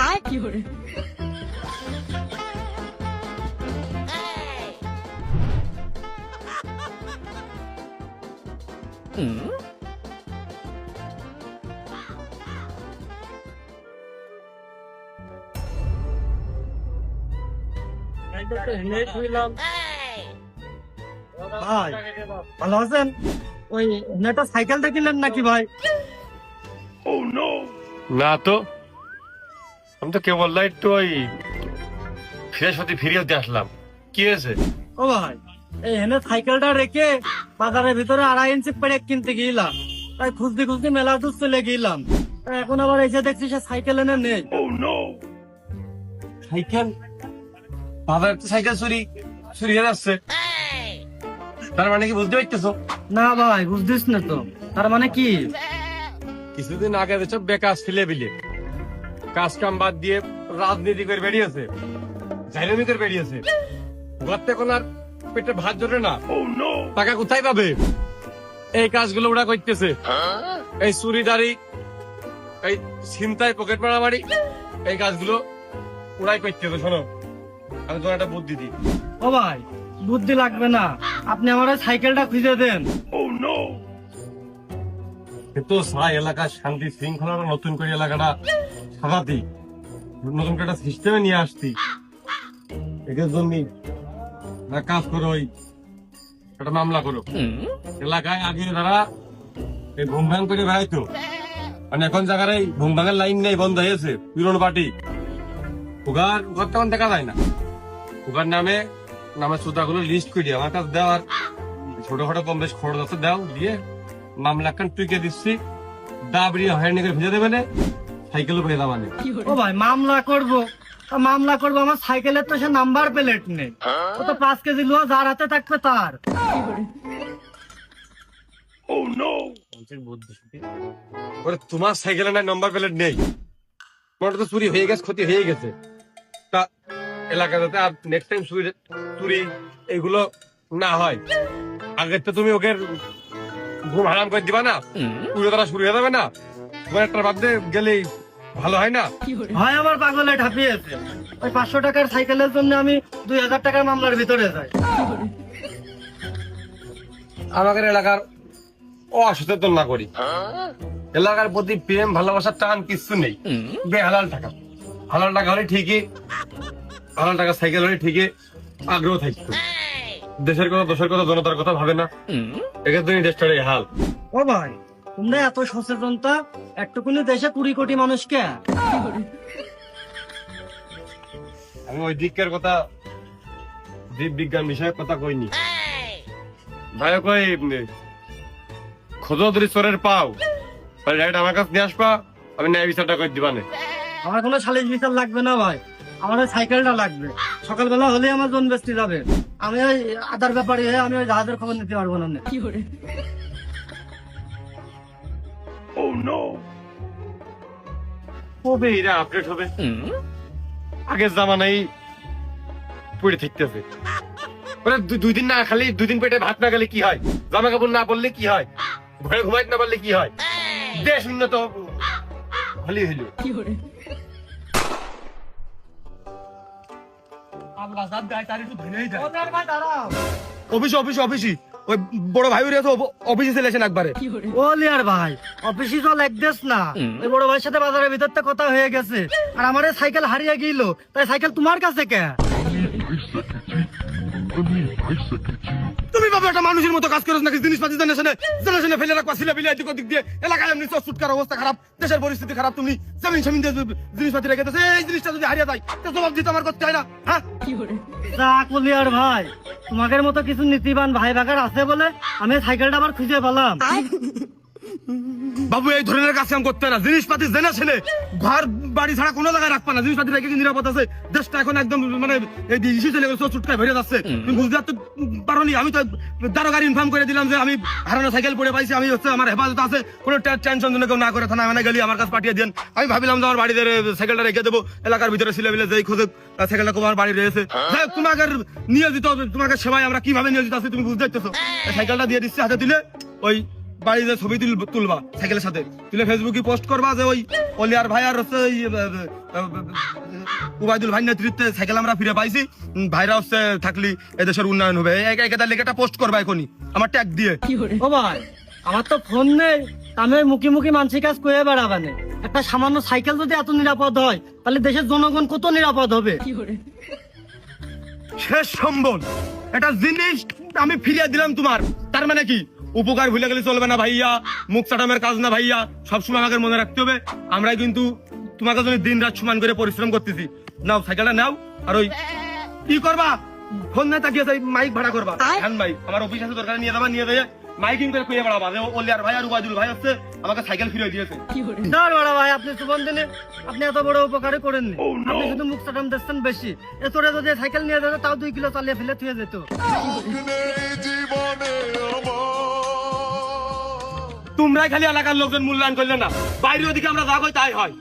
আর কি হরে ভাই ভালো আছেন? ওই নেটা সাইকেলটা কিনলেন নাকি ভাই? না তো, আমি তো কেবল একটু ওই ফ্রেশ হতে ফিরে আসলাম। কি হয়েছে? ও ভাই, এই হেনে সাইকেলটা রেখে বাজারের ভিতরে 2.5 ইঞ্চি পেরেক কিনতে গিয়েলাম, তাই খুঁজতে খুঁজতে মেলা দূর চলে গেলাম। তাই এখন আবার এসে দেখছি সে সাইকেল এনে নেই। সাইকেল? বাবার তো সাইকেল চুরি হয়ে যাচ্ছে, তার মানে কি বুঝতে পারতেছো? না ভাই, বুঝছিস না তো। তার মানে কি? কিছুদিন আগে সব বেকার ছেলে বিলে কাজ কাম বাদ দিয়ে রাজনীতি করে বেরিয়েছে, জাইলামি করে বেরিয়েছে। ঘরতে এখন আর পেটে ভাত জোটে না, টাকা কোথায় পাবে? এই কাজগুলো ওরা করতেছে, এই চুরিদারি, এই ছিনতাই, পকেট মারামারি, এই কাজগুলো ওরাই করতেছে। শোনো, আমি তোমার একটা বুদ্ধি দিই। ও ভাই, বুদ্ধি লাগবে না, আপনি আমার ওই সাইকেলটা খুঁজে দেন। কিন্তু সারা এলাকার শান্তি শৃঙ্খলাটা নতুন করে এলাকাটা সাজাতি, নতুন করে একটা সিস্টেমে নিয়ে আসতি। এদের জন্য একটা কাজ করো, ওই একটা মামলা করো। এলাকায় আগে যারা এই ঘুম ভাঙ করে বেড়াইতো, মানে এখন জায়গায় ঘুম ভাঙের লাইন নেই, বন্ধ হয়েছে, পুরনো পার্টি। উগার তখন দেখা যায় না। উগার নামে সুতাগুলো লিস্ট করে আমার কাছে দাও, আর ছোটখাটো কম বেশ খরচ আছে দাও, দিয়ে মামলা একখান টুকে দিচ্ছি, দাবড়ি হয়রানি করে ভেজে দেবে না, সাইকেলও পেয়ে যাবা না। ও ভাই, মামলা করবো আমার সাইকেলের তো সে নাম্বার প্লেট নেই। ও তো 5 কেজি লোহা যার হাতে থাকবে তার। ওরে তোমার সাইকেলে না নাম্বার প্লেট নেই, তোমার তো চুরি হয়ে গেছে, ক্ষতি হয়ে গেছে। তা এলাকা যাতে আর নেক্সট টাইম চুরি এইগুলো না হয়, আগে তো তুমি ওকে ঘুম হারাম করে দিবা না, পুরো তারা শুরু হয়ে যাবে না। তোমার একটা ভাবতে গেলেই ভালো হয় না? ভাই আমার পাগলে ঠাপিয়েছে, ওই 500 টাকার সাইকেলের জন্য আমি 2000 টাকার মামলার ভিতরে যাই। আমাদের এলাকার অসচেতন না করি, এলাকার প্রতি প্রেম ভালোবাসার টান কিছু নেই, বেহালাল টাকা। হালাল টাকা হলে ঠিকই, হালাল টাকা সাইকেল হলে ঠিকই আগ্রহ থাকতো। দেশের কথা, দোষের কথা, জনতার কথা ভাবে না, এক্ষেত্রে দেশটার এই হাল। ও ভাই, তোমরা এত সচেতনতা একটুকুনি দেশে 20 কোটি মানুষকে। আমি ওই দিকের কথা, জীব বিজ্ঞান বিষয়ের কথা কইনি। ভাই কই খোঁজো ধরি চোরের পাও, ডাইরেক্ট আমার কাছে নিয়ে আসবা, আমি ন্যায় বিচারটা করে দিবানে। আমার কোনো সালিশ বিচার লাগবে না ভাই, আমার ওই সাইকেলটা লাগবে। সকালবেলা হলে আমার জন বেচতে যাবে, আমি ওই আদার ব্যাপারে আমি ওই জাহাজের খবর নিতে পারবো না। কবে এরা আপডেট হবে? আগের জামানায় পড়ে থাকতেছে। ওরা 2 দিন না খালি, 2 দিন পেটে ভাত না গেলে কি হয়, জামা কাপড় না পরলে কি হয়, ঘরে ঘুমাইতে না পারলে কি হয়, দেশ উন্নত ভালোই হইল। অফিসই ওই বড় ভাই তো অফিসে চলে আসেন একবারে। ও লিয়ার ভাই, অফিসে তো লাগদেস না, ওই বড় ভাইয়ের সাথে বাজারের ভিতরতে কথা হয়ে গেছে, আর আমার এই সাইকেল হারিয়ে গেল, তাই সাইকেল তোমার কাছে কে? তুমি বাবা একটা মানুষের মতো কাজ করো নাকি? জিনিসপাতি জেনে ফেলে রাখবা, ছিলা বিলে এদিক ওদিক দিয়ে, এলাকায় এমনি চুটকার অবস্থা খারাপ, দেশের পরিস্থিতি খারাপ, তুমি জমিন জমিন দিয়ে জিনিসপাতি রেখে দিয়েছো, এই জিনিসটা যদি হারিয়ে যায় তো জবাব দিতে আমার করতে হয় না? হ্যাঁ লিয়ার ভাই, তোমাদের মতো কিছু নীতিবান ভাই বাগার আছে বলে আমি সাইকেলটা আবার খুঁজে পেলাম। বাবু এই ধরনের কাজ কাম করতে না, জিনিসপাতি জেনে ছেলে ঘর বাড়ি ছাড়া কোনো জায়গায় রাখবা না, জিনিসপাতি রেখে কি নিরাপদ আছে? দেশটা এখন একদম মানে এই ইস্যু চলে গেছে, চুটকায় ভরে যাচ্ছে। তুমি বুঝতে তো পারোনি, আমি তো দারোগার ইনফর্ম করে দিলাম যে আমি হারানো সাইকেল পড়ে পাইছি, আমি হচ্ছে আমার হেফাজত আছে, কোনো টেনশন যেন কেউ না করে থানা মানে গেলি আমার কাছে পাঠিয়ে দেন। আমি ভাবিলাম যে আমার বাড়িতে সাইকেলটা রেখে দেবো, এলাকার ভিতরে ছিলে বিলে যেই খোঁজে সাইকেলটা তোমার বাড়ি রয়েছে। তোমাকে নিয়োজিত, তোমাকে সেবায় আমরা কিভাবে নিয়োজিত আছি তুমি বুঝতে পারতেছো। সাইকেলটা দিয়ে দিচ্ছি, হাতে দিলে ওই বাড়িতে ছবি তুলবা সাইকেলের সাথে, তুলে ফেসবুকে পোস্ট করবা যে ওই অলিয়ার ভাই আর হচ্ছে উবাইদুল ভাই নেতৃত্বে সাইকেল আমরা ফিরে পাইছি, ভাইরা হচ্ছে থাকলি এদেশের উন্নয়ন হবে। একটা লেখাটা পোস্ট করবা এখনই আমার ট্যাগ দিয়ে। ও ভাই, আমার তো ফোন নেই, আমি মুখে মুখে মানসিক কাজ করে বেড়াবানে। একটা সামান্য সাইকেল যদি এত নিরাপদ হয়, তাহলে দেশের জনগণ কত নিরাপদ হবে। শেষ সম্বল একটা জিনিস আমি ফিরিয়ে দিলাম তোমার, তার মানে কি উপকার ভুলে গেলে চলবে না ভাইয়া, মুখ চাটামের কাজ না ভাইয়া, সবসময় আমাকে মনে রাখতে হবে আমরাই কিন্তু তোমাকে জন্য দিন রাত সমান করে পরিশ্রম করতেছি। নাও সাইকেলটা নাও, আর ওই কি করবা ফোন না তাকিয়ে মাইক ভাড়া করবা, হ্যান্ড মাইক আমার অফিস আছে, দরকার নিয়ে যাবা, নিয়ে যায় মাইকিং করে খুঁজে বেড়াবা যে অলিয়ার ভাই আর উবাইদুল ভাই হচ্ছে আমাকে সাইকেল ফিরিয়ে দিয়েছে। না বড় ভাই, আপনি সুবন দিনে আপনি এত বড় উপকারই করেননি, আপনি শুধু মুখ চাটাম দিচ্ছেন বেশি। এ তোরে যদি সাইকেল নিয়ে যেত তাও 2 কিলো চালিয়ে ফেলে থুয়ে যেত। তোমরাই খালি এলাকার লোকজন মূল্যায়ন করলে না, বাইরে ওদিকে আমরা যা কই তাই হয়।